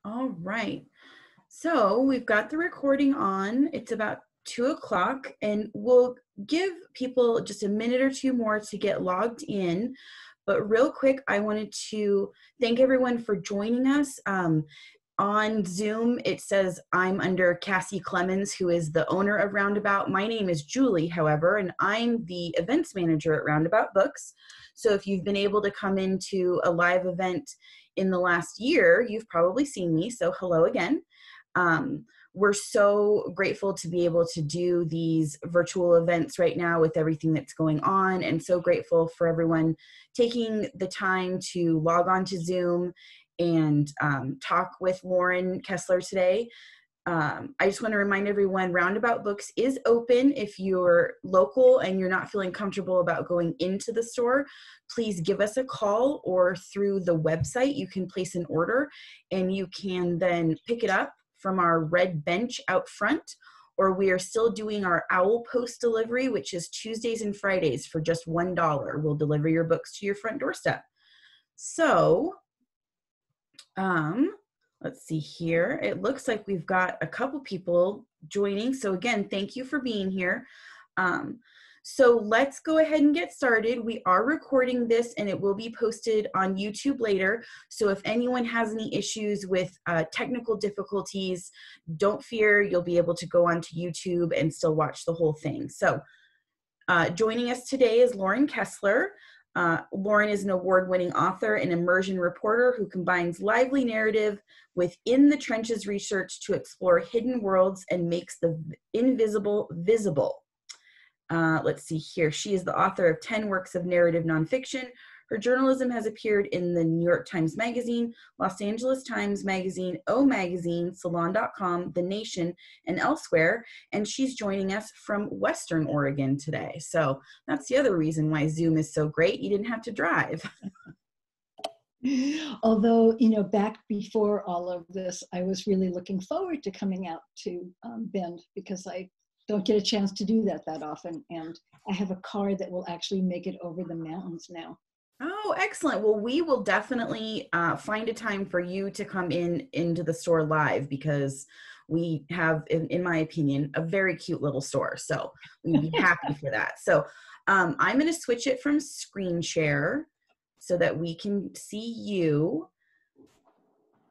All right. So we've got the recording on. It's about 2 o'clock, and we'll give people just a minute or two more to get logged in. But real quick, I wanted to thank everyone for joining us. On Zoom, it says I'm under Cassie Clemens, who is the owner of Roundabout. My name is Julie, however, and I'm the events manager at Roundabout Books. So if you've been able to come into a live event in the last year, you've probably seen me. So hello again. We're so grateful to be able to do these virtual events right now with everything that's going on, and so grateful for everyone taking the time to log on to Zoom and talk with Lauren Kessler today. I just want to remind everyone, Roundabout Books is open. If you're local and you're not feeling comfortable about going into the store, please give us a call, or through the website, you can place an order and you can then pick it up from our red bench out front. Or we are still doing our Owl Post delivery, which is Tuesdays and Fridays for just $1. We'll deliver your books to your front doorstep. So, let's see here. It looks like we've got a couple people joining. So again, thank you for being here. So let's go ahead and get started. We are recording this and it will be posted on YouTube later. So if anyone has any issues with technical difficulties, don't fear, you'll be able to go onto YouTube and still watch the whole thing. So joining us today is Lauren Kessler. Lauren is an award-winning author and immersion reporter who combines lively narrative with in-the-trenches research to explore hidden worlds and makes the invisible visible. Let's see here. She is the author of 10 works of narrative nonfiction. Her journalism has appeared in the New York Times Magazine, Los Angeles Times Magazine, O Magazine, Salon.com, The Nation, and elsewhere. And she's joining us from Western Oregon today. So that's the other reason why Zoom is so great. You didn't have to drive. Although, you know, back before all of this, I was really looking forward to coming out to Bend, because I don't get a chance to do that often. And I have a car that will actually make it over the mountains now. Oh, excellent. Well, we will definitely find a time for you to come into the store live, because we have, in my opinion, a very cute little store. So we'd be happy for that. So I'm going to switch it from screen share so that we can see you.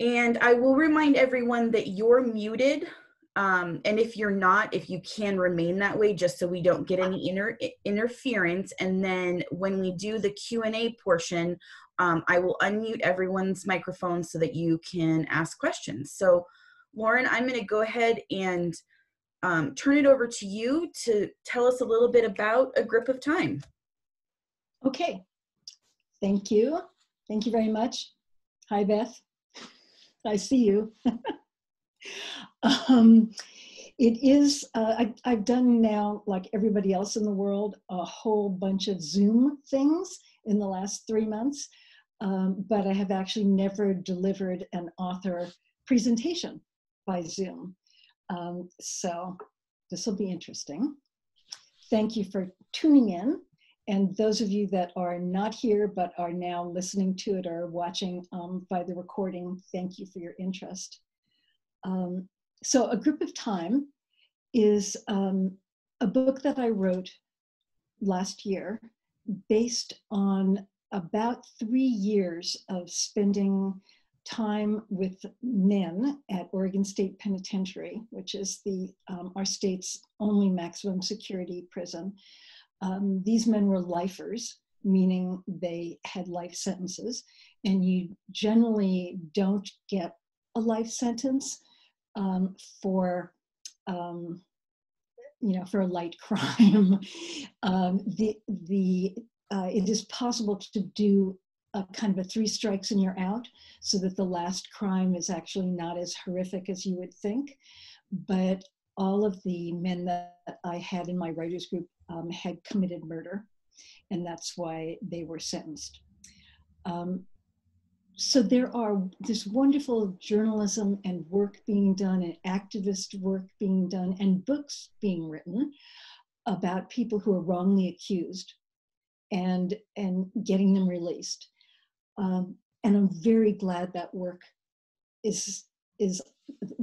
And I will remind everyone that you're muted. And if you're not, if you can remain that way, just so we don't get any interference. And then when we do the Q&A portion, I will unmute everyone's microphone so that you can ask questions. So Lauren, I'm going to go ahead and turn it over to you to tell us a little bit about A Grip of Time. Okay, thank you. Thank you very much. Hi, Beth. I see you. It is, I've done now, like everybody else in the world, a whole bunch of Zoom things in the last 3 months, but I have actually never delivered an author presentation by Zoom. So this will be interesting. Thank you for tuning in. And those of you that are not here but are now listening to it or watching by the recording, thank you for your interest. So A Grip of Time is a book that I wrote last year based on about 3 years of spending time with men at Oregon State Penitentiary, which is our state's only maximum security prison. These men were lifers, meaning they had life sentences, and you generally don't get a life sentence for for a light crime. It is possible to do a kind of a 3 strikes and you're out, so that the last crime is actually not as horrific as you would think. But all of the men that I had in my writers group had committed murder, and that's why they were sentenced. So there are this wonderful journalism and work being done, and activist work being done, and books being written about people who are wrongly accused and getting them released. And I'm very glad that work is is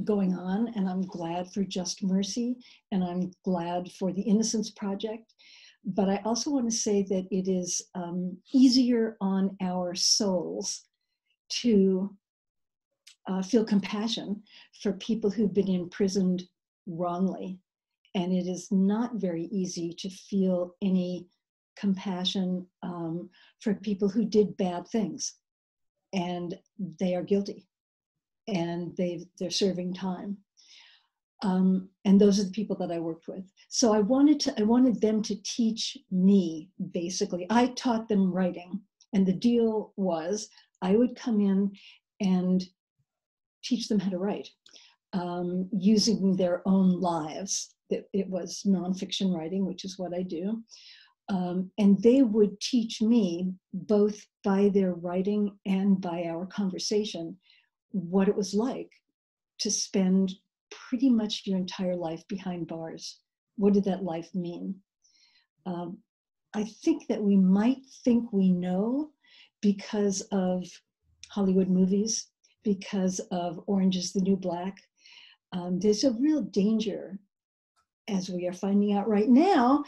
going on, and I'm glad for Just Mercy, and I'm glad for the Innocence Project. But I also want to say that it is easier on our souls to feel compassion for people who've been imprisoned wrongly. And it is not very easy to feel any compassion for people who did bad things, and they are guilty, and they're serving time. And those are the people that I worked with. So I wanted them to teach me, basically. I taught them writing, and the deal was I would come in and teach them how to write using their own lives. It was nonfiction writing, which is what I do. And they would teach me, both by their writing and by our conversation, what it was like to spend pretty much your entire life behind bars. What did that life mean? I think that we might think we know because of Hollywood movies, because of Orange is the New Black. There's a real danger, as we are finding out right now,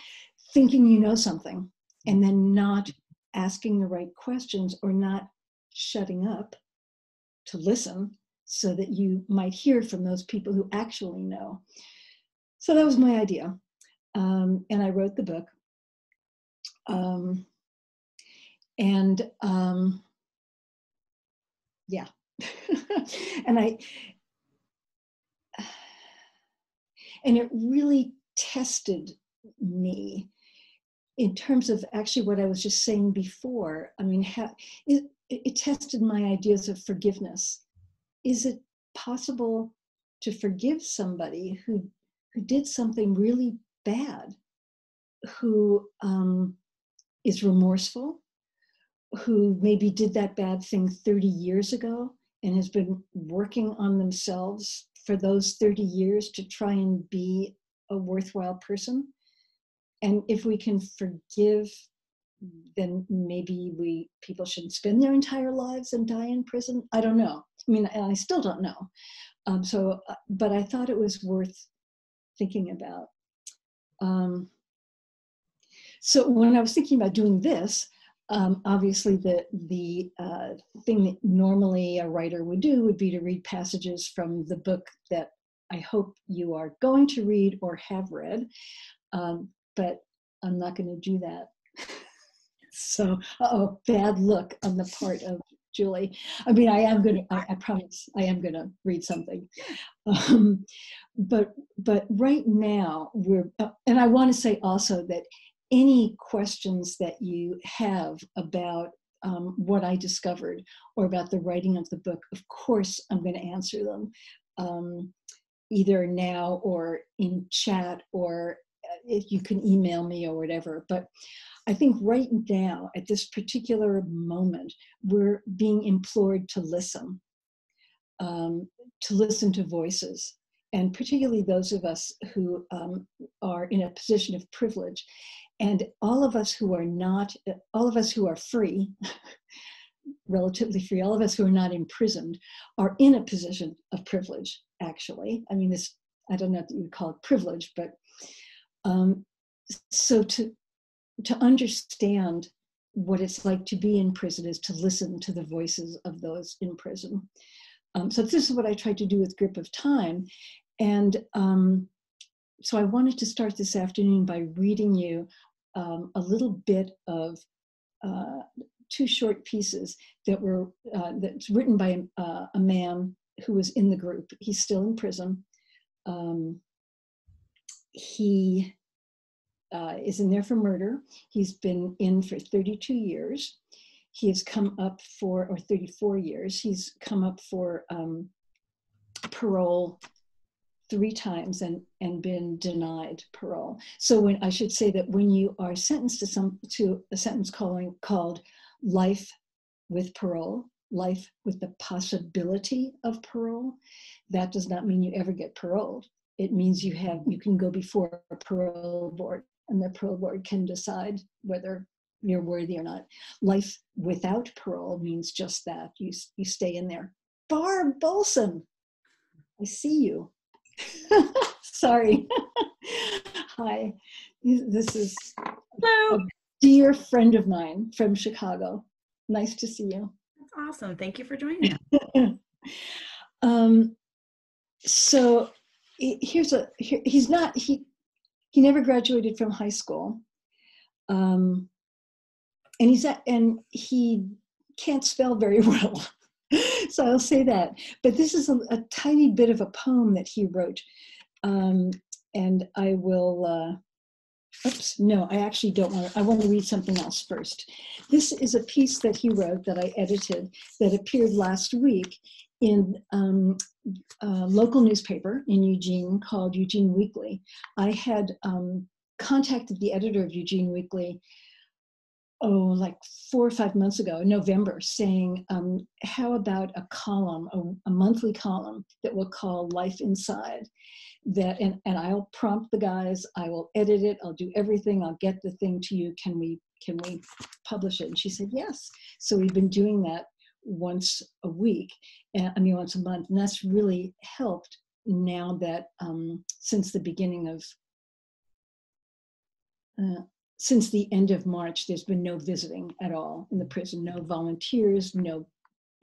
thinking you know something and then not asking the right questions or not shutting up to listen so that you might hear from those people who actually know. So that was my idea. And I wrote the book. Yeah. And it really tested me in terms of actually what I was just saying before. I mean, it tested my ideas of forgiveness. Is it possible to forgive somebody who did something really bad, who is remorseful, who maybe did that bad thing 30 years ago and has been working on themselves for those 30 years to try and be a worthwhile person? And if we can forgive, then maybe people shouldn't spend their entire lives and die in prison. I don't know. I mean, I still don't know. But I thought it was worth thinking about. So when I was thinking about doing this, obviously the thing that normally a writer would do would be to read passages from the book that I hope you are going to read or have read, but I'm not going to do that. So, bad look on the part of Julie. I mean, I promise I am going to read something. But right now and I want to say also that any questions that you have about what I discovered or about the writing of the book, of course, I'm going to answer them either now or in chat, or if you can email me or whatever. But I think right now, at this particular moment, we're being implored to listen to voices, and particularly those of us who are in a position of privilege. And all of us who are free, relatively free, all of us who are not imprisoned are in a position of privilege, actually. I mean, I don't know if you would call it privilege, but so to understand what it's like to be in prison is to listen to the voices of those in prison. So this is what I tried to do with Grip of Time. And so I wanted to start this afternoon by reading you a little bit of two short pieces that's written by a man who was in the group. He's still in prison. He is in there for murder. He's been in for 32 years. He has come up or 34 years. He's come up for parole 3 times and been denied parole. So I should say that when you are sentenced to a sentence called life with parole, life with the possibility of parole, that does not mean you ever get paroled. It means you can go before a parole board, and the parole board can decide whether you're worthy or not. Life without parole means just that. You stay in there. Barb Bolson. I see you. Sorry. Hi. This is Hello. a dear friend of mine from Chicago. Nice to see you. That's awesome. Thank you for joining us. So he never graduated from high school. And he can't spell very well. So I'll say that. But this is a tiny bit of a poem that he wrote. And I will, oops, no, I actually don't want to, I want to read something else first. This is a piece that he wrote that I edited that appeared last week in a local newspaper in Eugene called Eugene Weekly. I had contacted the editor of Eugene Weekly like 4 or 5 months ago, in November, saying, how about a column, a monthly column that we'll call Life Inside? And I'll prompt the guys, I will edit it, I'll do everything, I'll get the thing to you, can we publish it? And she said, yes. So we've been doing that once a week, once a month, and that's really helped now that since the beginning of, since the end of March, there's been no visiting at all in the prison, no volunteers, no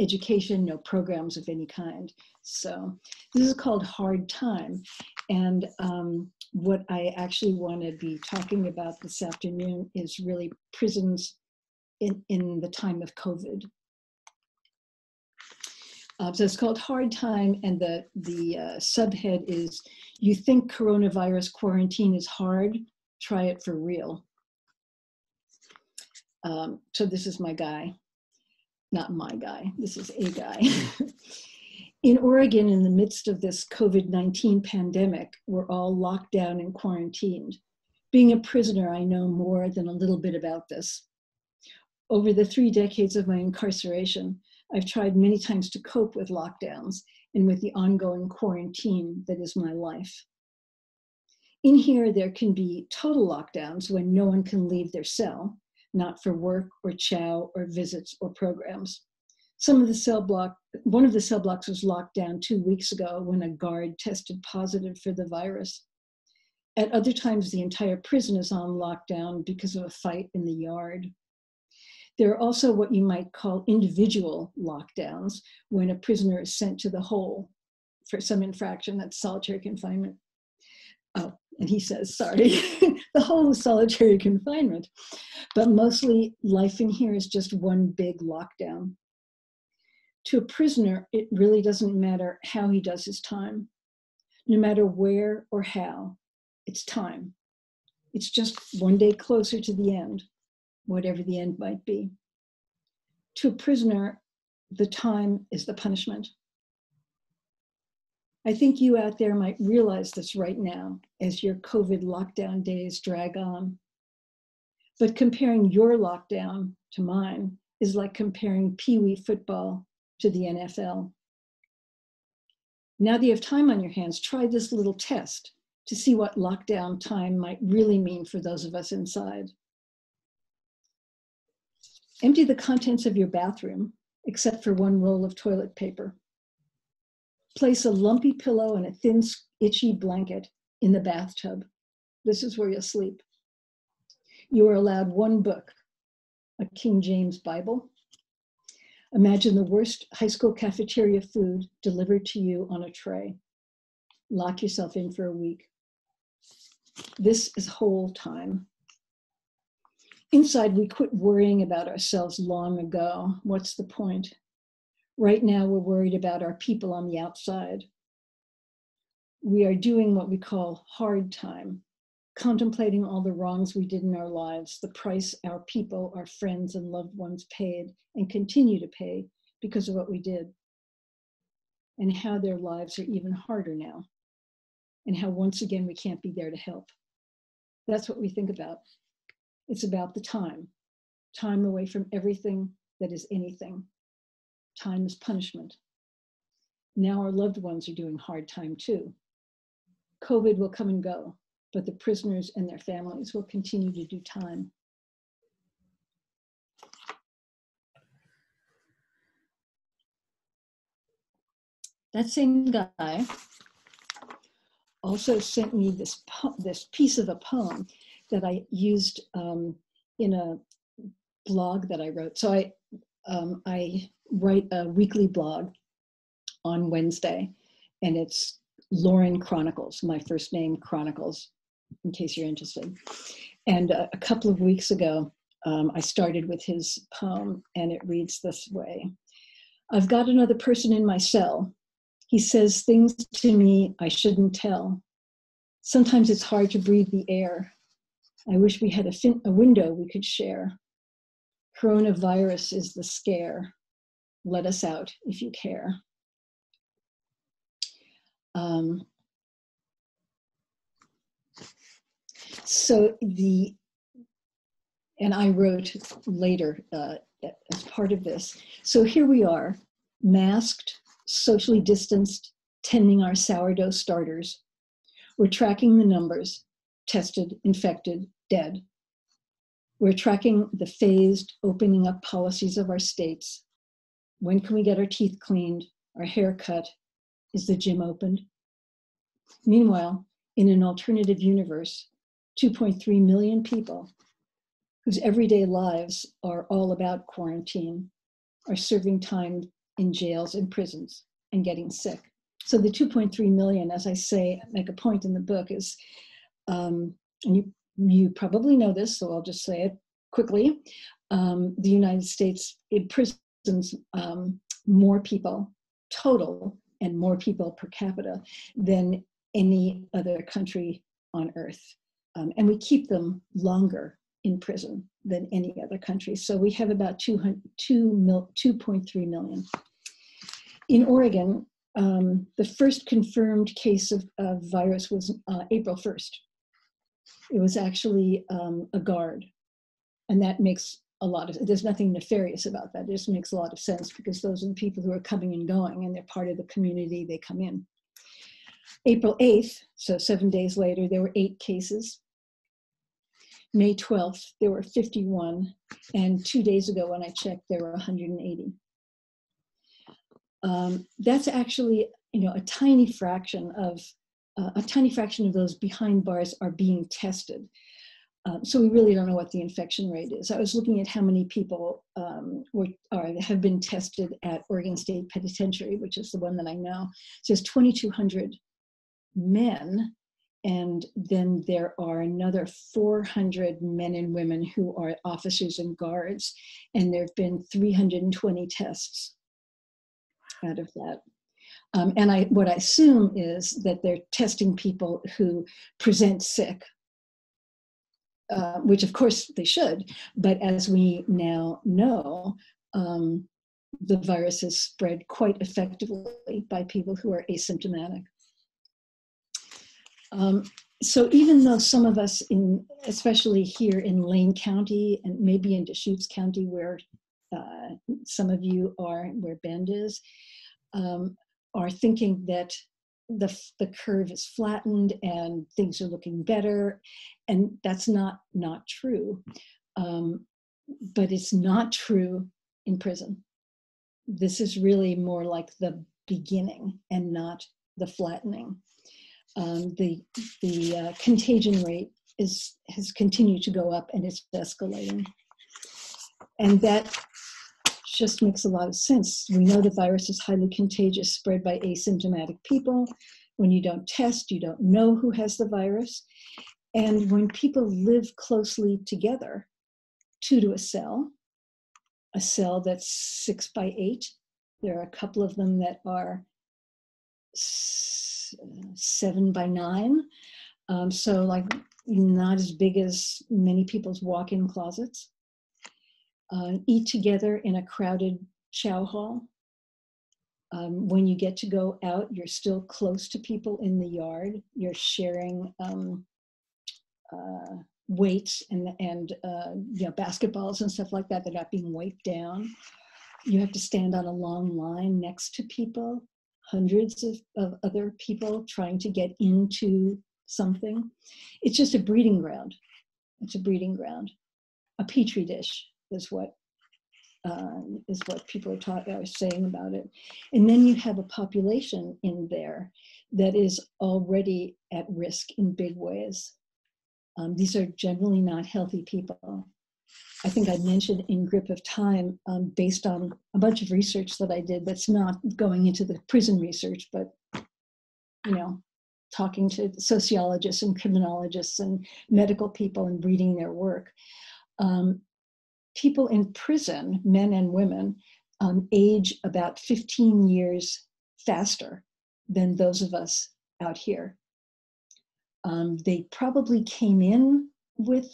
education, no programs of any kind. So this is called Hard Time. And what I actually want to be talking about this afternoon is really prisons in the time of COVID. So it's called Hard Time, and the subhead is, you think coronavirus quarantine is hard? Try it for real. So this is my guy. Not my guy, this is a guy. In Oregon, in the midst of this COVID-19 pandemic, we're all locked down and quarantined. Being a prisoner, I know more than a little bit about this. Over the 3 decades of my incarceration, I've tried many times to cope with lockdowns and with the ongoing quarantine that is my life. In here, there can be total lockdowns when no one can leave their cell, not for work or chow or visits or programs. One of the cell blocks was locked down 2 weeks ago when a guard tested positive for the virus. At other times, the entire prison is on lockdown because of a fight in the yard. There are also what you might call individual lockdowns, when a prisoner is sent to the hole for some infraction, that's solitary confinement. Oh, and he says, sorry, the hole is solitary confinement. But mostly life in here is just one big lockdown. To a prisoner, it really doesn't matter how he does his time. No matter where or how, it's time. It's just one day closer to the end, whatever the end might be. To a prisoner, the time is the punishment. I think you out there might realize this right now as your COVID lockdown days drag on. But comparing your lockdown to mine is like comparing Pee-wee football to the NFL. Now that you have time on your hands, try this little test to see what lockdown time might really mean for those of us inside. Empty the contents of your bathroom, except for one roll of toilet paper. Place a lumpy pillow and a thin, itchy blanket in the bathtub. This is where you'll sleep. You are allowed one book, a King James Bible. Imagine the worst high school cafeteria food delivered to you on a tray. Lock yourself in for a week. This is whole time. Inside, we quit worrying about ourselves long ago. What's the point? Right now, we're worried about our people on the outside. We are doing what we call hard time, contemplating all the wrongs we did in our lives, the price our people, our friends and loved ones paid and continue to pay because of what we did, and how their lives are even harder now, and how once again we can't be there to help. That's what we think about. It's about the time away from everything that is anything. Time is punishment. Now our loved ones are doing hard time too. COVID will come and go, but the prisoners and their families will continue to do time. that same guy also sent me this piece of a poem that I used in a blog that I wrote. So I write a weekly blog on Wednesday, and it's Lauren Chronicles, my first name Chronicles, in case you're interested. And a couple of weeks ago, I started with his poem, and it reads this way. I've got another person in my cell. He says things to me I shouldn't tell. Sometimes it's hard to breathe the air. I wish we had a window we could share. Coronavirus is the scare. Let us out if you care. And I wrote later as part of this. So here we are, masked, socially distanced, tending our sourdough starters. We're tracking the numbers, tested, infected, dead. We're tracking the phased opening up policies of our states. When can we get our teeth cleaned, our hair cut? Is the gym opened? Meanwhile, in an alternative universe, 2.3 million people whose everyday lives are all about quarantine are serving time in jails and prisons and getting sick. So the 2.3 million, as I say, make a point in the book is, and you probably know this, so I'll just say it quickly. The United States imprisons more people total and more people per capita than any other country on earth. And we keep them longer in prison than any other country. So we have about 2.3 million. In Oregon, the first confirmed case of virus was April 1st. It was actually a guard. And that makes there's nothing nefarious about that. It just makes a lot of sense because those are the people who are coming and going and they're part of the community, they come in. April 8th, so 7 days later, there were 8 cases. May 12th, there were 51. And 2 days ago when I checked, there were 180. That's actually, a tiny fraction of those behind bars are being tested. So we really don't know what the infection rate is. I was looking at how many people have been tested at Oregon State Penitentiary, which is the one that I know. So there's 2,200 men, and then there are another 400 men and women who are officers and guards, and there have been 320 tests out of that. And what I assume is that they're testing people who present sick, which of course they should, but as we now know, the virus is spread quite effectively by people who are asymptomatic. So even though some of us, especially here in Lane County and maybe in Deschutes County where some of you are, where Bend is, are thinking that the curve is flattened and things are looking better, and that's not true. But it's not true in prison. This is really more like the beginning and not the flattening. The contagion rate has continued to go up and it's escalating. And that just makes a lot of sense. We know the virus is highly contagious, spread by asymptomatic people. When you don't test, you don't know who has the virus. And when people live closely together, 2 to a cell that's 6 by 8, there are a couple of them that are 7 by 9. So like not as big as many people's walk-in closets. Eat together in a crowded chow hall. When you get to go out, you're still close to people in the yard. You're sharing weights and basketballs and stuff like that. They're not being weighed down. You have to stand on a long line next to people, hundreds of other people trying to get into something. It's just a breeding ground. It's a breeding ground. A petri dish is what is what people are saying about it. And then you have a population in there that is already at risk in big ways. These are generally not healthy people. I think I mentioned in Grip of Time, based on a bunch of research that I did that's not going into the prison research, but, talking to sociologists and criminologists and medical people and reading their work. People in prison, men and women, age about 15 years faster than those of us out here. They probably came in with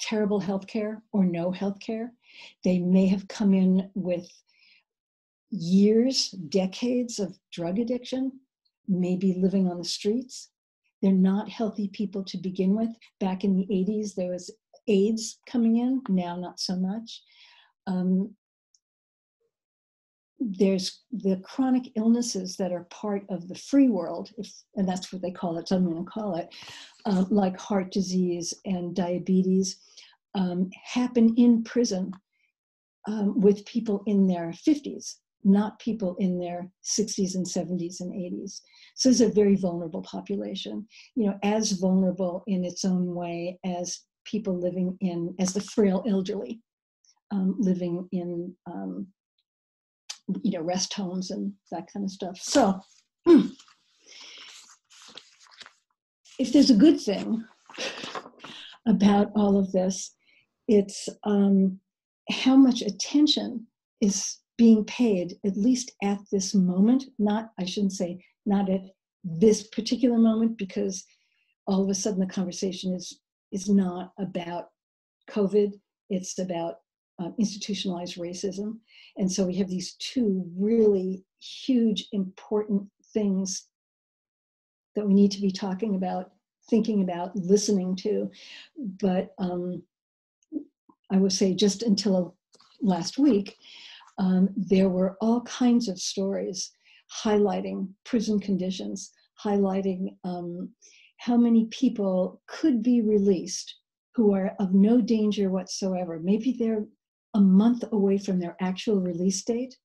terrible healthcare or no healthcare. They may have come in with years, decades of drug addiction, maybe living on the streets. They're not healthy people to begin with. Back in the 80s, there was AIDS coming in, now not so much. There's the chronic illnesses that are part of the free world, and that's what they call it, so I'm going to call it, like heart disease and diabetes, happen in prison with people in their 50s, not people in their 60s and 70s and 80s. So it's a very vulnerable population, as vulnerable in its own way as people living as the frail elderly, living in, rest homes and that kind of stuff. So if there's a good thing about all of this, it's how much attention is being paid, at least at this moment. I shouldn't say not at this particular moment, because all of a sudden the conversation is not about COVID, it's about institutionalized racism. And so we have these two really huge, important things that we need to be talking about, thinking about, listening to. But I would say just until last week, there were all kinds of stories highlighting prison conditions, highlighting how many people could be released who are of no danger whatsoever. Maybe they're a month away from their actual release date.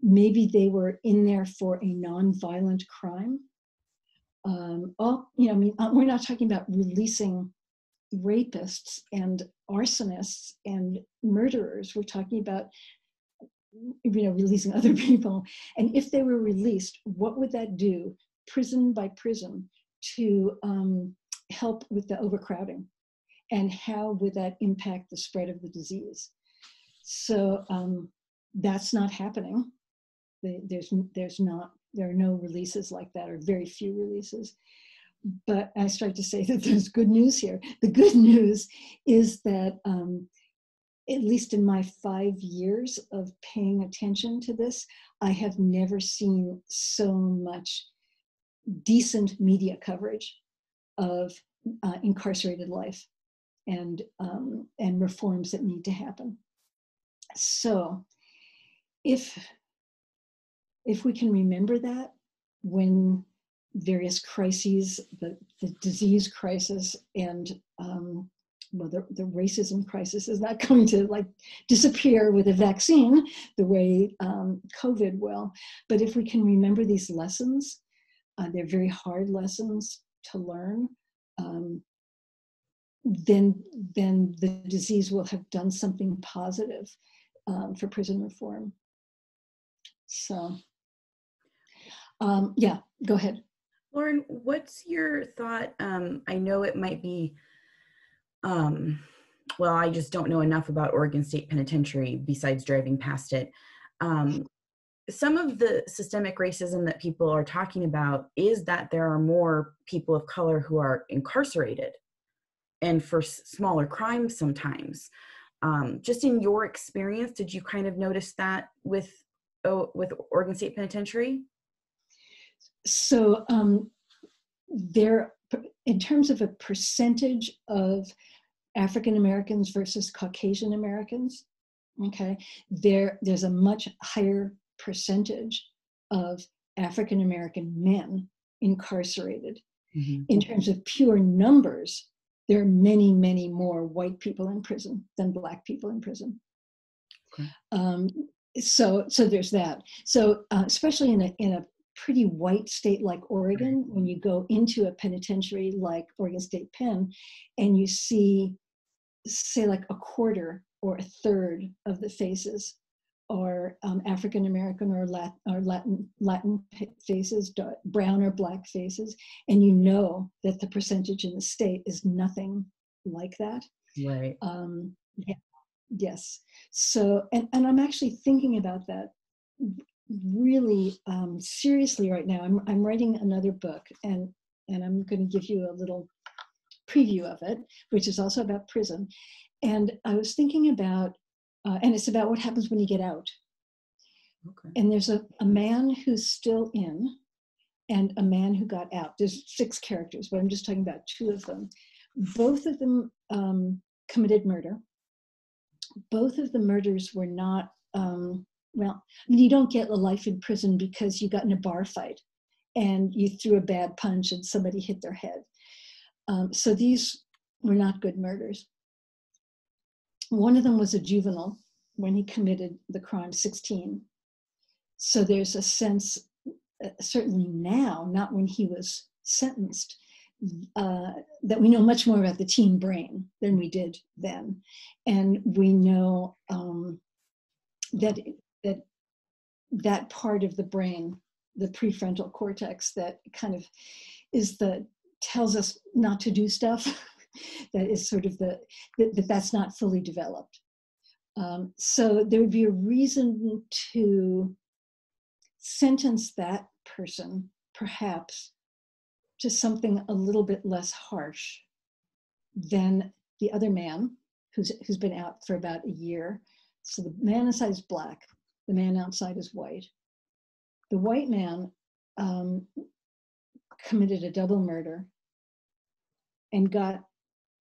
Maybe they were in there for a non-violent crime. We're not talking about releasing rapists and arsonists and murderers. We're talking about releasing other people. And if they were released, what would that do, prison by prison, to help with the overcrowding? And how would that impact the spread of the disease? So that's not happening. There are no releases like that, or very few releases. But I start to say that there's good news here. The good news is that at least in my 5 years of paying attention to this, I have never seen so much decent media coverage of incarcerated life and reforms that need to happen. So if we can remember that when various crises, the disease crisis and the racism crisis is not going to disappear with a vaccine the way COVID will. But if we can remember these lessons, they're very hard lessons to learn, then the disease will have done something positive for prison reform. So, yeah, go ahead. Lauren, what's your thought? I know it might be, well, I just don't know enough about Oregon State Penitentiary besides driving past it. Some of the systemic racism that people are talking about is that there are more people of color who are incarcerated, and for smaller crimes sometimes. Just in your experience, did you kind of notice that with Oregon State Penitentiary? So there, in terms of a percentage of African Americans versus Caucasian Americans, okay, there's a much higher percentage of African American men incarcerated. Mm-hmm. In terms of pure numbers, there are many, many more white people in prison than Black people in prison. Okay. So there's that. So especially in a pretty white state like Oregon, when you go into a penitentiary like Oregon State Pen, and you see, say, like a quarter or a third of the faces are African American or Latin faces, brown or black faces, and you know that the percentage in the state is nothing like that. Right. Yeah, yes. So, and I'm actually thinking about that really seriously right now. I'm writing another book, and I'm going to give you a little preview of it, which is also about prison. And I was thinking about, and it's about what happens when you get out. Okay. And there's a man who's still in and a man who got out. There's 6 characters, but I'm just talking about 2 of them. Both of them committed murder. Both of the murders were not, well, I mean, you don't get a life in prison because you got in a bar fight and you threw a bad punch and somebody hit their head. So these were not good murders. One of them was a juvenile when he committed the crime, 16. So there's a sense, certainly now, not when he was sentenced, that we know much more about the teen brain than we did then. And we know that part of the brain, the prefrontal cortex, that kind of tells us not to do stuff, that is sort of that's not fully developed. So there would be a reason to sentence that person perhaps to something a little bit less harsh than the other man who's been out for about a year. So the man inside is black, the man outside is white. The white man committed a double murder and got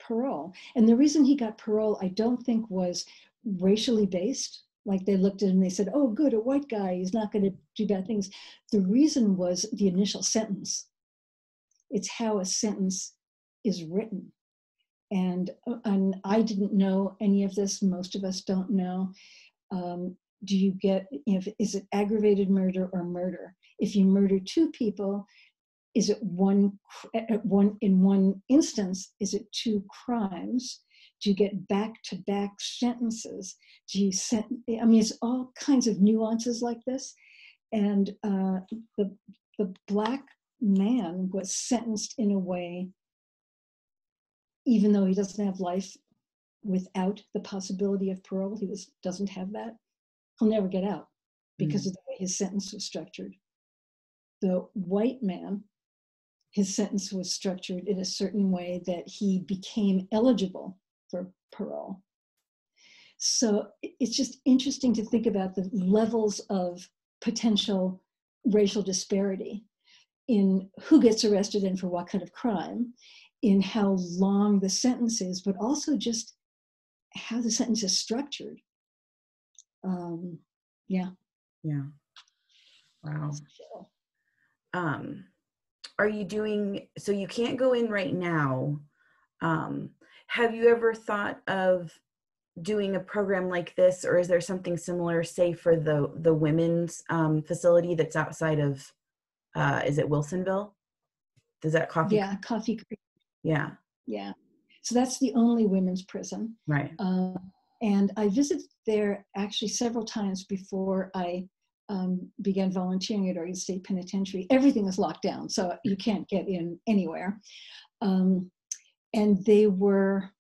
parole. And the reason he got parole, I don't think, was racially based. Like they looked at him and they said, oh, good, a white guy, he's not going to do bad things. The reason was the initial sentence. It's how a sentence is written. And I didn't know any of this. Most of us don't know. Do you get, is it aggravated murder or murder? If you murder 2 people, is it in one instance, is it 2 crimes? Do you get back-to-back sentences? I mean, it's all kinds of nuances like this. And the black man was sentenced in a way, even though he doesn't have life without the possibility of parole, doesn't have that. He'll never get out because of the way his sentence was structured. The white man, his sentence was structured in a certain way that he became eligible for parole. So it's just interesting to think about the levels of potential racial disparity in who gets arrested and for what kind of crime, in how long the sentence is, but also just how the sentence is structured. Yeah. Wow. Are you doing, so you can't go in right now. Have you ever thought of doing a program like this, or is there something similar, say, for the women's facility that's outside of, is it Wilsonville? Does that Coffee? Yeah, Coffee Creek. Yeah. Yeah. So that's the only women's prison. Right. And I visited there actually several times before I began volunteering at Oregon State Penitentiary. Everything was locked down, so you can't get in anywhere. And they were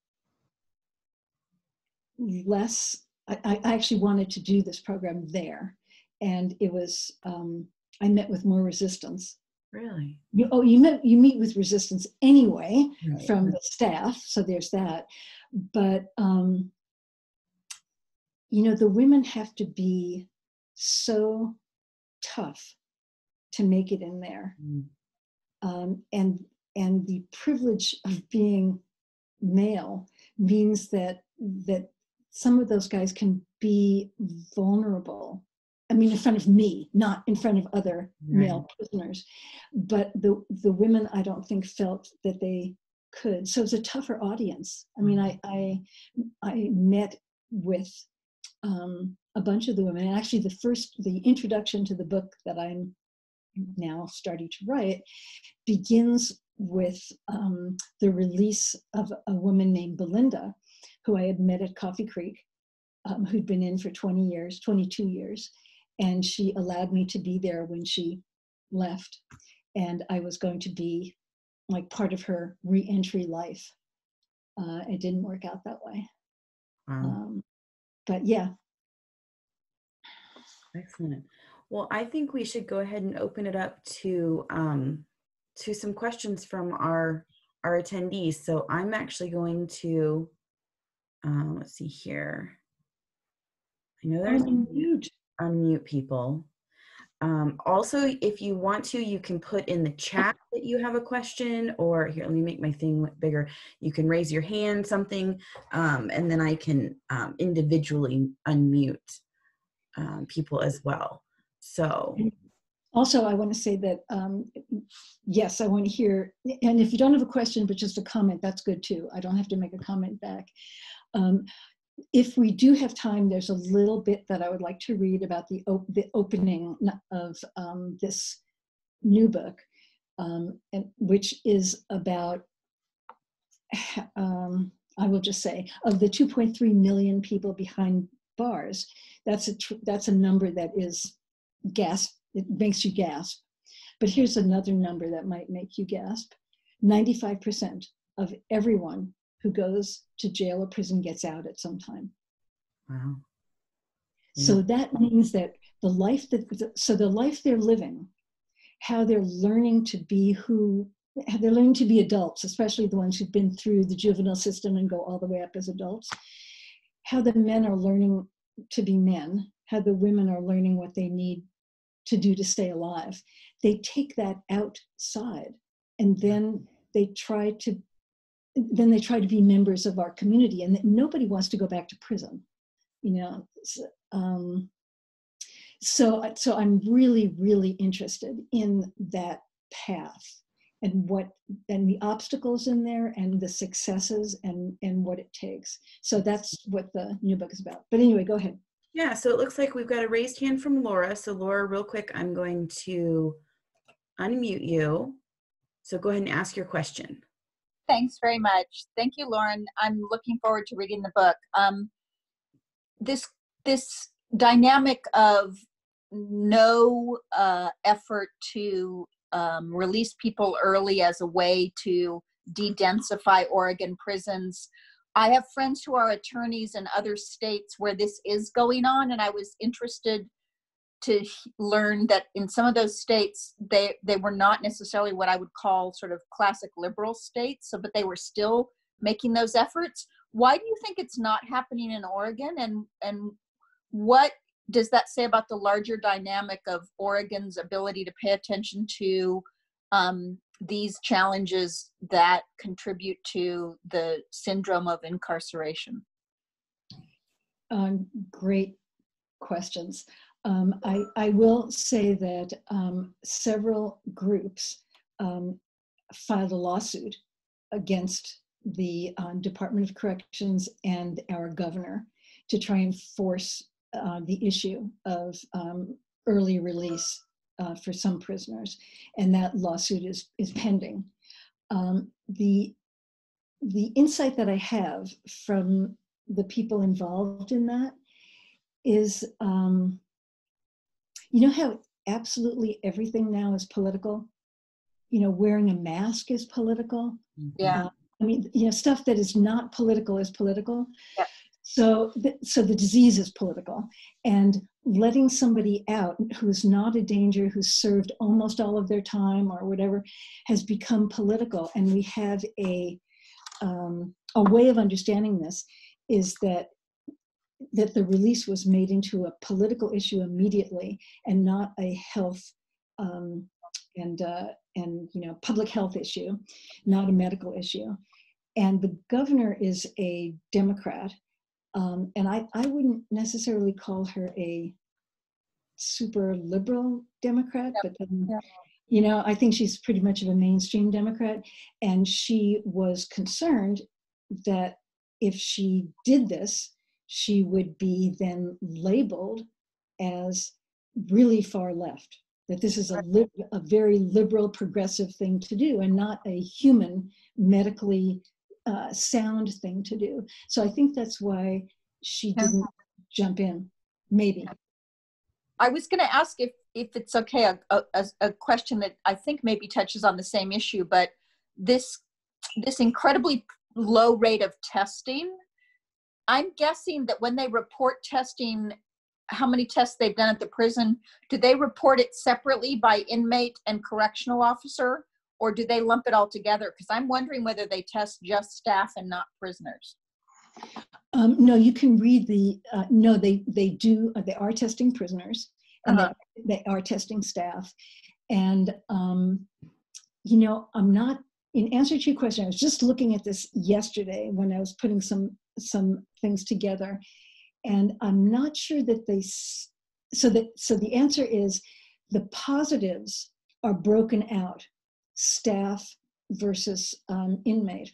less, I actually wanted to do this program there. And it was, I met with more resistance. Really? You meet with resistance anyway, right, from right. the staff, so there's that. But, the women have to be so tough to make it in there. And the privilege of being male means that some of those guys can be vulnerable. I mean, in front of me, not in front of other male prisoners. But the women, I don't think, felt that they could. So it's a tougher audience. I mean, I met with a bunch of the women. And actually, the introduction to the book that I'm now starting to write begins with the release of a woman named Belinda, who I had met at Coffee Creek, who'd been in for 22 years. And she allowed me to be there when she left. And I was going to be like part of her re-entry life. It didn't work out that way. Wow. But yeah. Excellent. Well, I think we should go ahead and open it up to some questions from our attendees. So I'm actually going to, let's see here. I know there's unmute people. Also, if you want to, you can put in the chat that you have a question, or here, let me make my thing bigger. You can raise your hand, something, and then I can individually unmute people as well. So. Also, I want to say that, yes, I want to hear, and if you don't have a question, but just a comment, that's good too. I don't have to make a comment back. If we do have time, there's a little bit that I would like to read about the opening of this new book, which is about, I will just say, of the 2.3 million people behind bars, that's a number that is gasp. It makes you gasp. But here's another number that might make you gasp. 95% of everyone who goes to jail or prison gets out at some time. Wow. Yeah. So that means that the life they're living, how they're learning to be how they're learning to be adults, especially the ones who've been through the juvenile system and go all the way up as adults, how the men are learning to be men, how the women are learning what they need to do to stay alive. They take that outside, and then they try to be members of our community, and nobody wants to go back to prison, you know. So I'm really, really interested in that path and the obstacles in there and the successes and what it takes. So that's what the new book is about. But anyway, go ahead. Yeah, so it looks like we've got a raised hand from Laura. So Laura, real quick, I'm going to unmute you. So go ahead and ask your question. Thanks very much. Thank you, Lauren. I'm looking forward to reading the book. This dynamic of no effort to release people early as a way to de-densify Oregon prisons. I have friends who are attorneys in other states where this is going on, and I was interested to learn that in some of those states, they were not necessarily what I would call sort of classic liberal states, but they were still making those efforts. Why do you think it's not happening in Oregon? And what does that say about the larger dynamic of Oregon's ability to pay attention to these challenges that contribute to the syndrome of incarceration? Great questions. I will say that several groups filed a lawsuit against the Department of Corrections and our governor to try and force the issue of early release for some prisoners, and that lawsuit is pending. The insight that I have from the people involved in that is, you know how absolutely everything now is political? You know, wearing a mask is political. Yeah. I mean, you know, stuff that is not political is political. Yeah. So the disease is political, and letting somebody out who's not a danger, who's served almost all of their time or whatever, has become political. And we have a way of understanding this is that the release was made into a political issue immediately, and not a health and you know, public health issue, not a medical issue. And the governor is a Democrat. And I wouldn't necessarily call her a super liberal Democrat, but you know, I think she's pretty much of a mainstream Democrat. And she was concerned that if she did this, she would be then labeled as really far left, that this is a very liberal, progressive thing to do and not a human, medically sound thing to do. So I think that's why she didn't jump in, maybe. I was going to ask if it's okay, a question that I think maybe touches on the same issue, but this incredibly low rate of testing, I'm guessing that when they report testing, how many tests they've done at the prison, do they report it separately by inmate and correctional officer, or do they lump it all together? Because I'm wondering whether they test just staff and not prisoners. No, you can read no, they do, they are testing prisoners, and they are testing staff. And, you know, I'm not, in answer to your question, I was just looking at this yesterday when I was putting some things together, and I'm not sure that so the answer is the positives are broken out, staff versus inmate.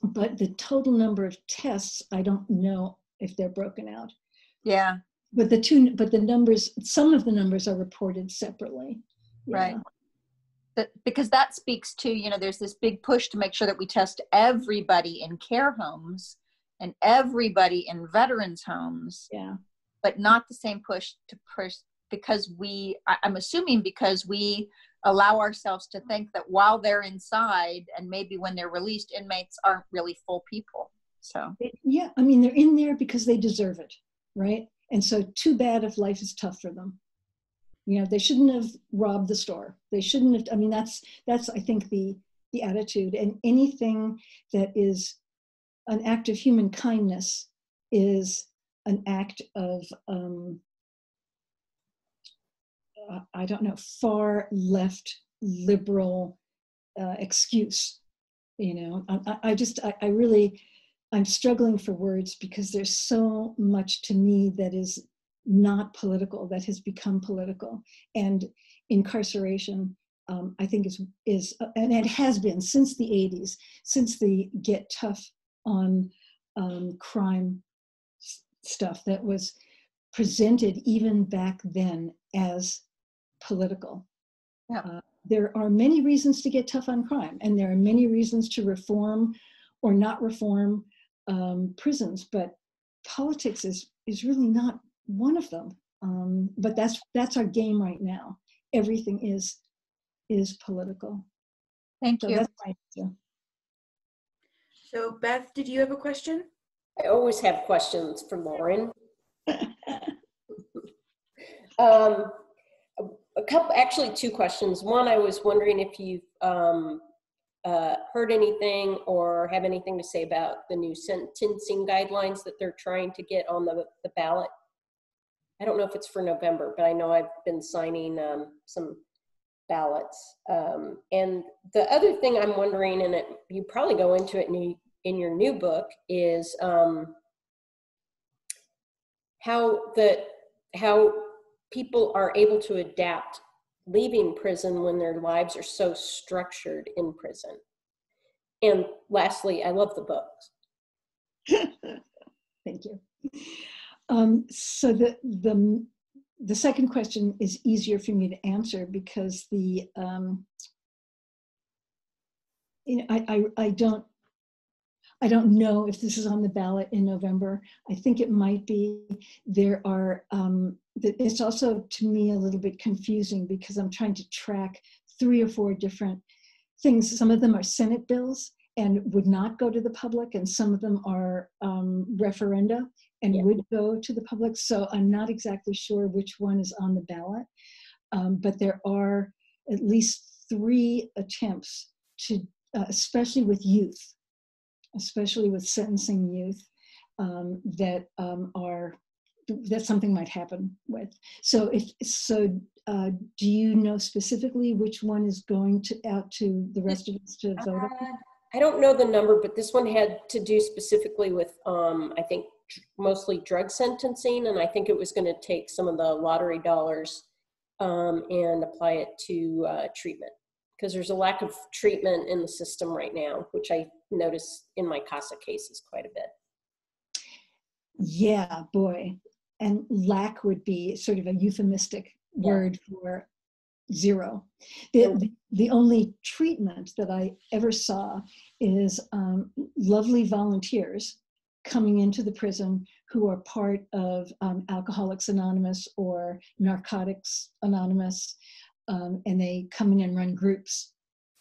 But the total number of tests, I don't know if they're broken out. Yeah. But the numbers, some of the numbers are reported separately. Yeah. Right. But because that speaks to, you know, there's this big push to make sure that we test everybody in care homes and everybody in veterans homes. Yeah. But not the same push to because I'm assuming because we allow ourselves to think that while they're inside and maybe when they're released, inmates aren't really full people. So yeah, I mean, they're in there because they deserve it, right? And so too bad if life is tough for them. You know, they shouldn't have robbed the store. They shouldn't have, I mean, that's I think the attitude, and anything that is an act of human kindness is an act of I don't know, far left liberal excuse. You know, I really, I'm struggling for words because there's so much to me that is not political, that has become political. And incarceration, I think is, and it has been since the 80s, since the get tough on crime stuff that was presented even back then as political. Yeah. There are many reasons to get tough on crime, and there are many reasons to reform or not reform prisons, but politics is really not one of them. But that's our game right now. Everything is political. Thank you. That's my answer. So Beth, did you have a question? I always have questions for Lauren. Actually two questions. One, I was wondering if you've heard anything or have anything to say about the new sentencing guidelines that they're trying to get on the ballot. I don't know if it's for November, but I know I've been signing some ballots. And the other thing I'm wondering, and you probably go into it in your new book, is how people are able to adapt leaving prison when their lives are so structured in prison. And lastly, I love the books. Thank you. So the second question is easier for me to answer because you know, I don't know if this is on the ballot in November. I think it might be. There are, it's also to me a little bit confusing because I'm trying to track 3 or 4 different things. Some of them are Senate bills and would not go to the public, and some of them are referenda and would go to the public. So I'm not exactly sure which one is on the ballot, but there are at least 3 attempts to, especially with youth, especially with sentencing youth, that something might happen with. So do you know specifically which one is going out to the rest of us to vote on? I don't know the number, but this one had to do specifically with, I think, mostly drug sentencing, and I think it was going to take some of the lottery dollars and apply it to treatment, because there's a lack of treatment in the system right now, which I notice in my CASA cases quite a bit. Yeah, boy. And lack would be sort of a euphemistic word for zero. The only treatment that I ever saw is lovely volunteers coming into the prison who are part of Alcoholics Anonymous or Narcotics Anonymous, and they come in and run groups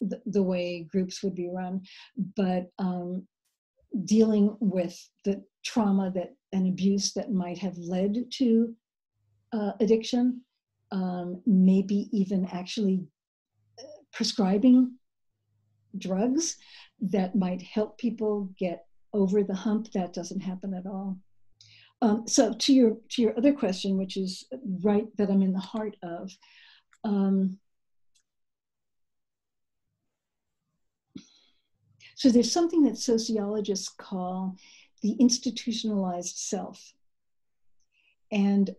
the way groups would be run, but dealing with the trauma and abuse that might have led to addiction, maybe even actually prescribing drugs that might help people get over the hump. That doesn't happen at all. So to your other question, which is right that I'm in the heart of, so there's something that sociologists call the institutionalized self. And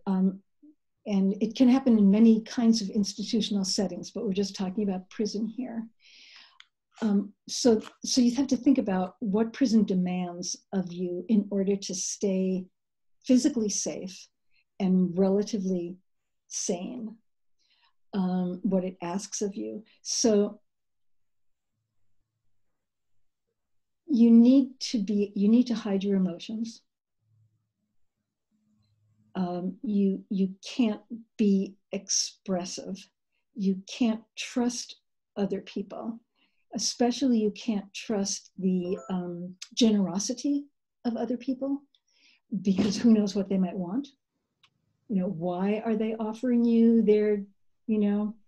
it can happen in many kinds of institutional settings, but we're just talking about prison here. So you have to think about what prison demands of you in order to stay physically safe and relatively sane, what it asks of you. So you need to hide your emotions. You can't be expressive. You can't trust other people. Especially you can't trust the generosity of other people, because who knows what they might want. Why are they offering you their,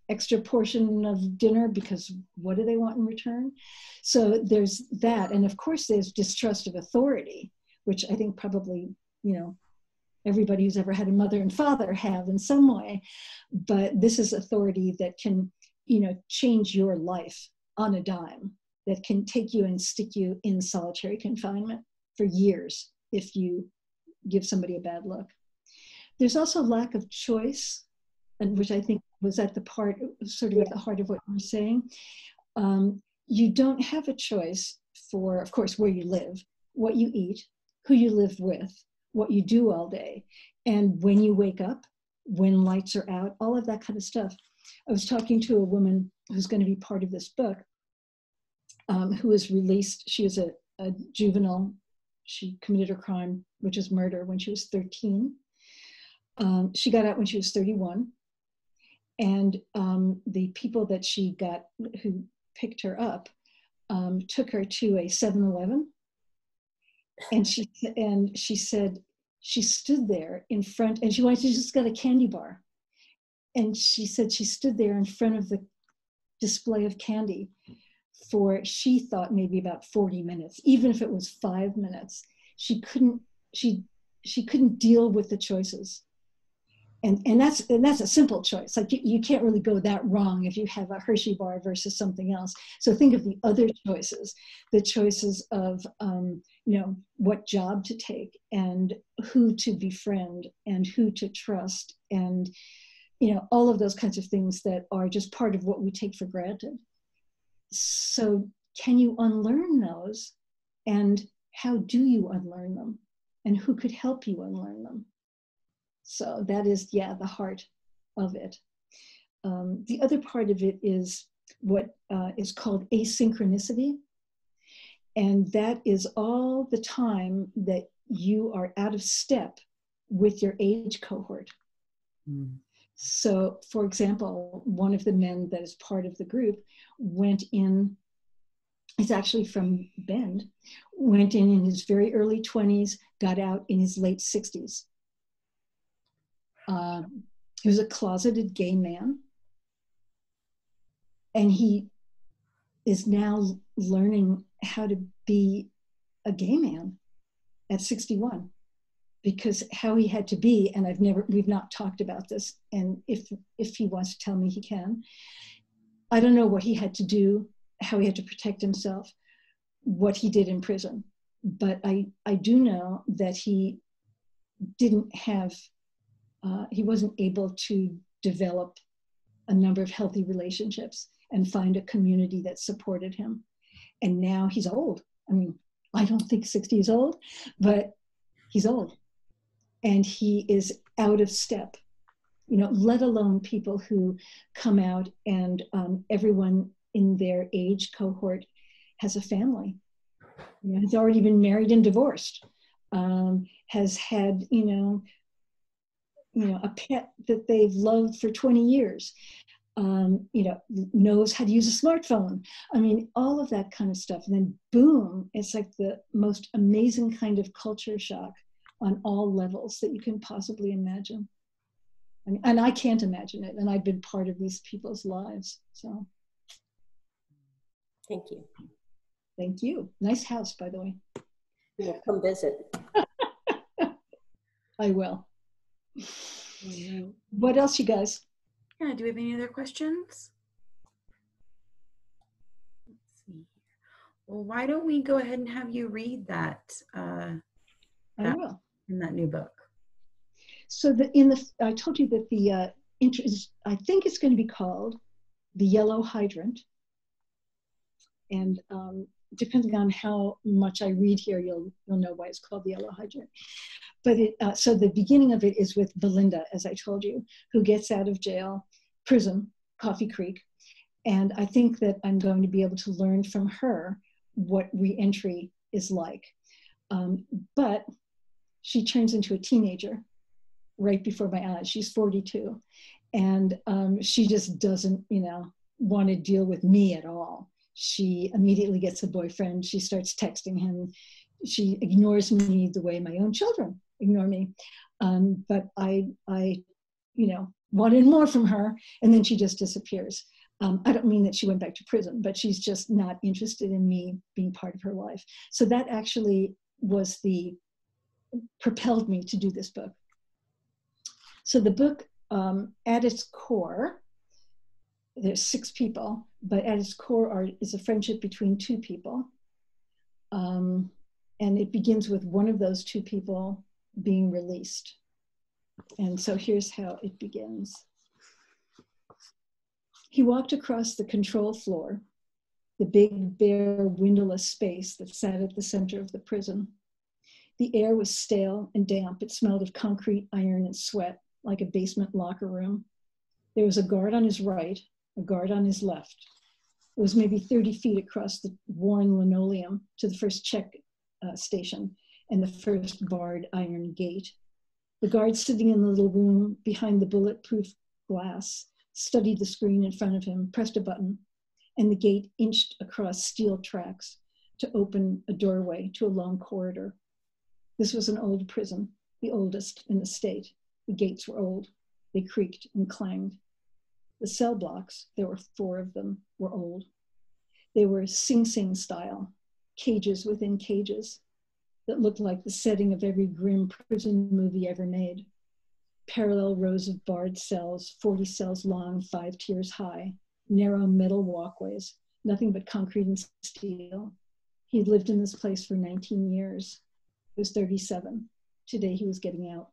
extra portion of dinner? Because what do they want in return? So there's that. And of course there's distrust of authority, which I think probably, everybody who's ever had a mother and father have in some way. But this is authority that can, change your life on a dime, that can take you and stick you in solitary confinement for years if you give somebody a bad look. There's also lack of choice, and which I think was at the heart of what you were saying. You don't have a choice for, of course, where you live, what you eat, who you live with, what you do all day, and when you wake up, when lights are out, all of that kind of stuff. I was talking to a woman who's going to be part of this book, who was released. She was a juvenile. She committed a crime, which is murder, when she was 13. She got out when she was 31. And the people that she got, who picked her up, took her to a 7-Eleven. And she said she stood there in front, and she wanted to just get a candy bar. And she said she stood there in front of the display of candy for, she thought, maybe about 40 minutes, even if it was 5 minutes. She couldn't deal with the choices. And that's a simple choice. Like you can't really go that wrong if you have a Hershey bar versus something else. So think of the other choices, the choices of what job to take and who to befriend and who to trust, and all of those kinds of things that are just part of what we take for granted. So can you unlearn those, and how do you unlearn them, and who could help you unlearn them? So that is, the heart of it. The other part of it is what is called asynchronicity. And that is all the time that you are out of step with your age cohort. Mm. So, for example, one of the men that is part of the group went in, he's actually from Bend, went in his very early 20s, got out in his late 60s. He was a closeted gay man, and he is now learning how to be a gay man at 61, because how he had to be, and we've not talked about this, and if he wants to tell me, he can. I don't know what he had to do, how he had to protect himself, what he did in prison, but I do know that he didn't have, he wasn't able to develop a number of healthy relationships and find a community that supported him. And now he's old. I mean, I don't think 60 is old, but he's old. and he is out of step, you know, let alone people who come out and everyone in their age cohort has a family, you know, has already been married and divorced, has had, you know, a pet that they've loved for 20 years, you know, knows how to use a smartphone. I mean, all of that kind of stuff. And then boom, it's like the most amazing kind of culture shock on all levels that you can possibly imagine. I mean, and I can't imagine it. And I've been part of these people's lives. So. Thank you. Thank you. Nice house, by the way. You'll come visit. I will. What else, you guys? Yeah, do we have any other questions? Let's see. Well, why don't we go ahead and have you read that, I will. in that new book? So I told you that the I think it's going to be called The Yellow Hydrant. And depending on how much I read here, you'll know why it's called The Yellow Hydrant. But so the beginning of it is with Belinda, as I told you, who gets out of prison, Coffee Creek. And I think that I'm going to be able to learn from her what reentry is like. But she turns into a teenager right before my eyes. She's 42. And she just doesn't, you know, want to deal with me at all. She immediately gets a boyfriend. She starts texting him. She ignores me the way my own children ignore me. But I, you know, wanted more from her, and then she just disappears. I don't mean that she went back to prison, but she's just not interested in me being part of her life. So that actually propelled me to do this book. So the book, at its core, there's 6 people, but at its core is a friendship between 2 people. And it begins with one of those 2 people being released. And so here's how it begins. He walked across the control floor, the big, bare, windowless space that sat at the center of the prison. The air was stale and damp. It smelled of concrete, iron, and sweat, like a basement locker room. There was a guard on his right, a guard on his left. It was maybe 30 feet across the worn linoleum to the first check station and the first barred iron gate. The guard sitting in the little room behind the bulletproof glass studied the screen in front of him, pressed a button, and the gate inched across steel tracks to open a doorway to a long corridor. This was an old prison, the oldest in the state. The gates were old. They creaked and clanged. The cell blocks, there were 4 of them, were old. They were Sing Sing style, cages within cages that looked like the setting of every grim prison movie ever made. Parallel rows of barred cells, 40 cells long, 5 tiers high, narrow metal walkways, nothing but concrete and steel. He'd lived in this place for 19 years. He was 37. Today he was getting out.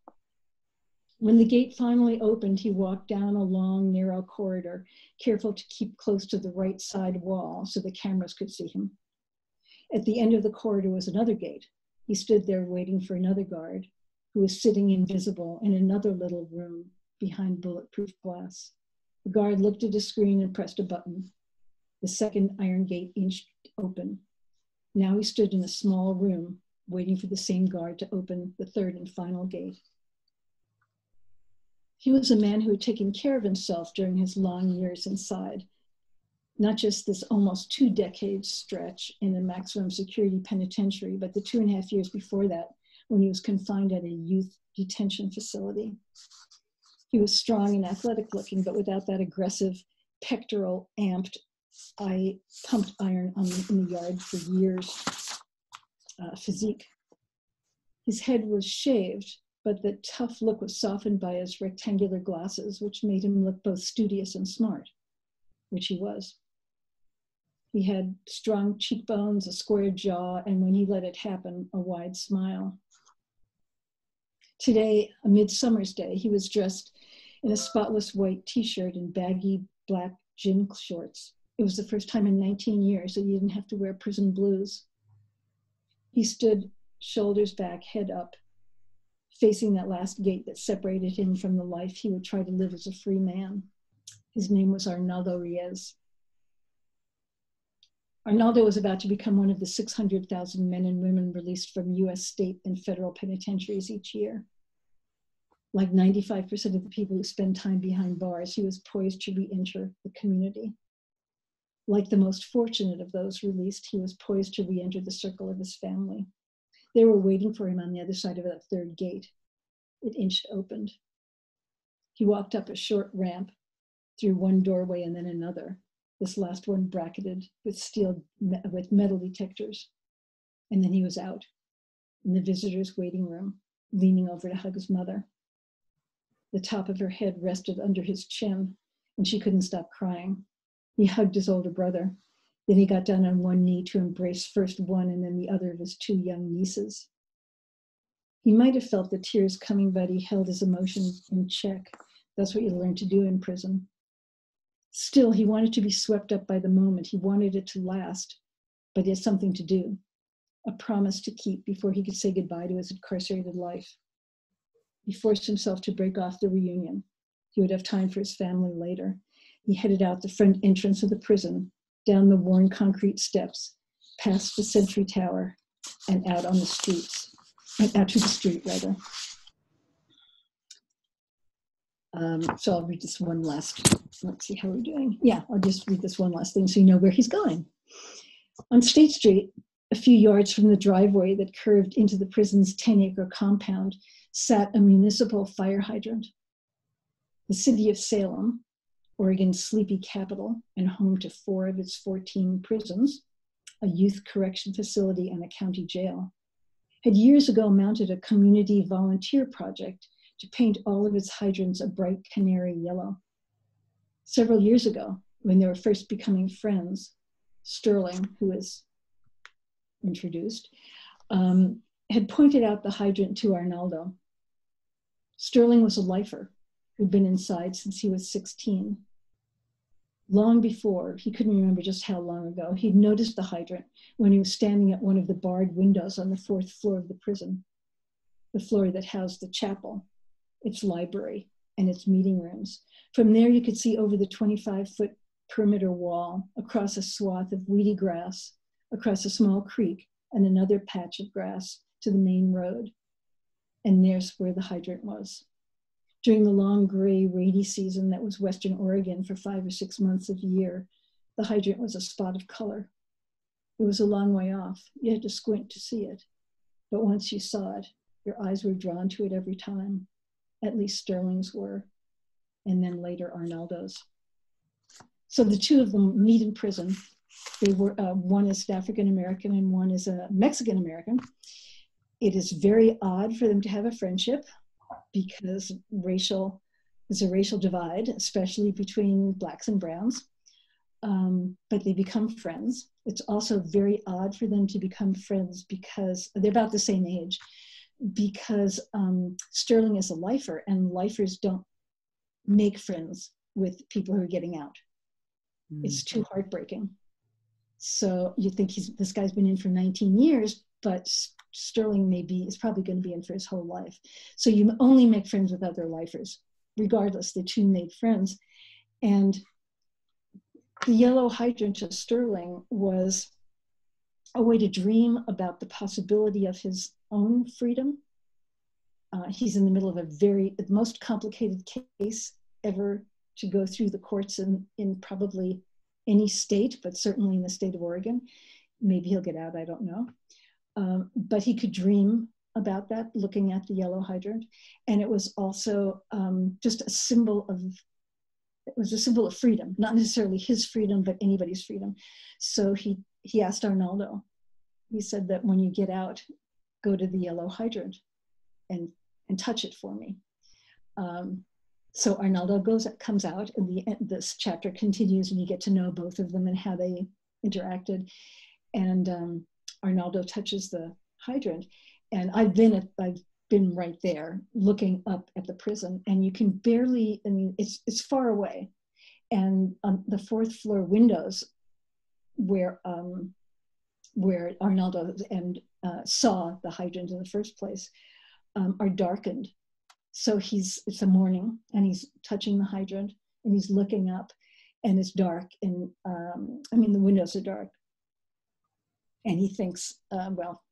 When the gate finally opened, he walked down a long, narrow corridor, careful to keep close to the right side wall so the cameras could see him. At the end of the corridor was another gate. He stood there waiting for another guard who was sitting invisible in another little room behind bulletproof glass. The guard looked at his screen and pressed a button. The second iron gate inched open. Now he stood in a small room waiting for the same guard to open the third and final gate. He was a man who had taken care of himself during his long years inside, not just this almost 2 decades stretch in a maximum security penitentiary, but the 2.5 years before that when he was confined at a youth detention facility. He was strong and athletic looking, but without that aggressive, pectoral, amped, pumped iron in the yard for years physique. His head was shaved, but the tough look was softened by his rectangular glasses, which made him look both studious and smart, which he was. He had strong cheekbones, a square jaw, and when he let it happen, a wide smile. Today, a midsummer's day, he was dressed in a spotless white t-shirt and baggy black gym shorts. It was the first time in 19 years that he didn't have to wear prison blues. He stood shoulders back, head up, facing that last gate that separated him from the life he would try to live as a free man. His name was Arnaldo Reyes. Arnaldo was about to become one of the 600,000 men and women released from US state and federal penitentiaries each year. Like 95% of the people who spend time behind bars, he was poised to re-enter the community. Like the most fortunate of those released, he was poised to re-enter the circle of his family. They were waiting for him on the other side of that third gate. It inched opened. He walked up a short ramp through one doorway and then another, this last one bracketed with metal detectors. And then he was out in the visitor's waiting room, leaning over to hug his mother. The top of her head rested under his chin, and she couldn't stop crying. He hugged his older brother. Then he got down on one knee to embrace first one and then the other of his two young nieces. He might have felt the tears coming, but he held his emotion in check. That's what you learn to do in prison. Still, he wanted to be swept up by the moment. He wanted it to last, but he had something to do, a promise to keep before he could say goodbye to his incarcerated life. He forced himself to break off the reunion. He would have time for his family later. He headed out the front entrance of the prison, down the worn concrete steps, past the sentry tower, and out on the streets, out to the street, rather. So I'll read this one last, let's see how we're doing. Yeah, I'll just read this one last thing so you know where he's going. On State Street, a few yards from the driveway that curved into the prison's 10-acre compound, sat a municipal fire hydrant. The city of Salem, Oregon's sleepy capital and home to 4 of its 14 prisons, a youth correction facility and a county jail, had years ago mounted a community volunteer project to paint all of its hydrants a bright canary yellow. Several years ago, when they were first becoming friends, Sterling, who was introduced, had pointed out the hydrant to Arnaldo. Sterling was a lifer who'd been inside since he was 16. Long before, he couldn't remember just how long ago, he'd noticed the hydrant when he was standing at one of the barred windows on the 4th floor of the prison, the floor that housed the chapel, its library, and its meeting rooms. From there, you could see over the 25-foot perimeter wall, across a swath of weedy grass, across a small creek, and another patch of grass to the main road. And there's where the hydrant was. During the long gray rainy season that was Western Oregon for 5 or 6 months of the year, the hydrant was a spot of color. It was a long way off. You had to squint to see it. But once you saw it, your eyes were drawn to it every time. At least Sterling's were, and then later Arnaldo's. So the two of them meet in prison. They were, one is African-American and one is a Mexican-American. It is very odd for them to have a friendship because there's a racial divide, especially between blacks and browns, but they become friends. It's also very odd for them to become friends because they're about the same age, because Sterling is a lifer and lifers don't make friends with people who are getting out. It's too heartbreaking. So you think this guy's been in for 19 years, but Sterling is probably going to be in for his whole life. So you only make friends with other lifers. Regardless, the two made friends. And the yellow hydrant of Sterling was a way to dream about the possibility of his own freedom. He's in the middle of the most complicated case ever to go through the courts in probably any state, but certainly in the state of Oregon. Maybe he'll get out, I don't know. But he could dream about that, looking at the yellow hydrant. And it was also just a symbol of freedom, not necessarily his freedom, but anybody's freedom. So he asked Arnaldo, he said that when you get out, go to the yellow hydrant and touch it for me. So Arnaldo comes out, and this chapter continues, and you get to know both of them and how they interacted. And Arnaldo touches the hydrant, and I've been right there looking up at the prison, and you can barely, it's far away. And on the 4th floor windows where Arnaldo saw the hydrant in the first place, are darkened. So it's a morning, and he's touching the hydrant, and he's looking up, and it's dark, and the windows are dark. And he thinks, well,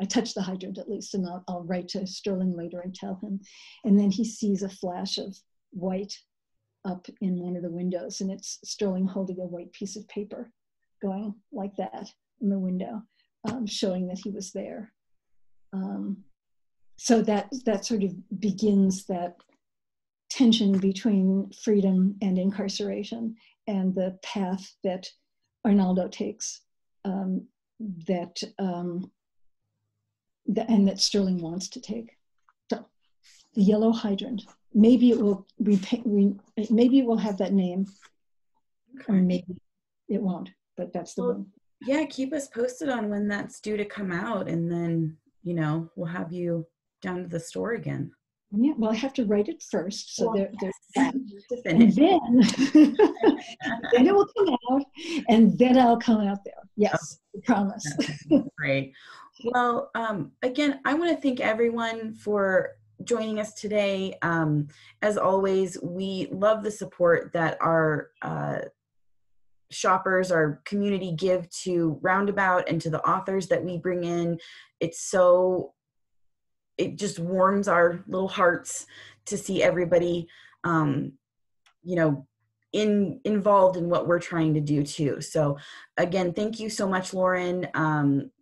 I touched the hydrant at least, and I'll write to Sterling later and tell him. And then he sees a flash of white up in one of the windows, and it's Sterling holding a white piece of paper going like that in the window, showing that he was there. So that sort of begins that tension between freedom and incarceration, and the path that Arnaldo takes, and that Sterling wants to take. So the yellow hydrant. Maybe it will maybe it will have that name, or maybe it won't. But that's the one. Yeah, keep us posted on when that's due to come out, and then we'll have you down to the store again. Yeah, well, I have to write it first, so Yes. there's that. And then then it will come out, and then I'll come out there. Yes, I promise. Great. Well, again, I want to thank everyone for joining us today. As always, we love the support that our shoppers, our community give to Roundabout and to the authors that we bring in. It just warms our little hearts to see everybody, involved in what we're trying to do too. So again, thank you so much, Lauren.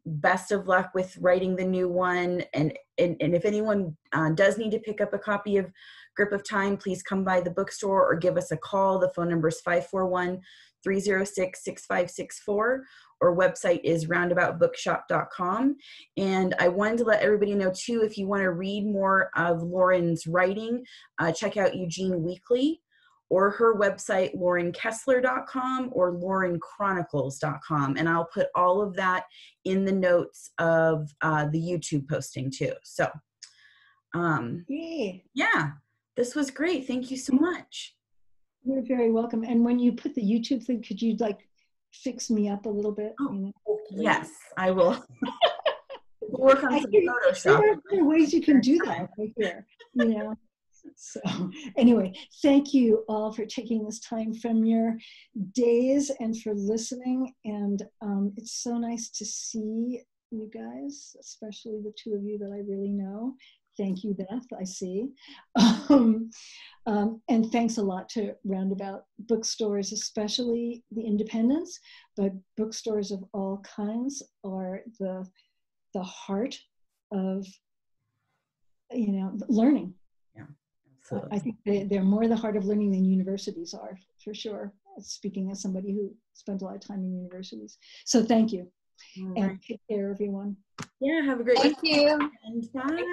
Best of luck with writing the new one. And if anyone does need to pick up a copy of Grip of Time, please come by the bookstore or give us a call. The phone number is 541-306-6564. Our website is roundaboutbookshop.com. And I wanted to let everybody know too, if you want to read more of Lauren's writing, check out Eugene Weekly, or her website, laurenkessler.com or laurenchronicles.com. And I'll put all of that in the notes of the YouTube posting too. So, yeah, this was great. Thank you so much. You're very welcome. And when you put the YouTube thing, could you fix me up a little bit? Oh, yes, I will. We'll work on some Photoshop. There are ways you can do that right here, So anyway, thank you all for taking this time from your days and for listening. And it's so nice to see you guys, especially the two of you that I really know. Thank you, Beth, I see. And thanks a lot to Roundabout bookstores, especially the independents, but bookstores of all kinds are the heart of, learning. Yeah, absolutely. I think they're more the heart of learning than universities are, for sure. Speaking as somebody who spent a lot of time in universities. So thank you. And take care, everyone. Yeah, have a great Thank you. And bye.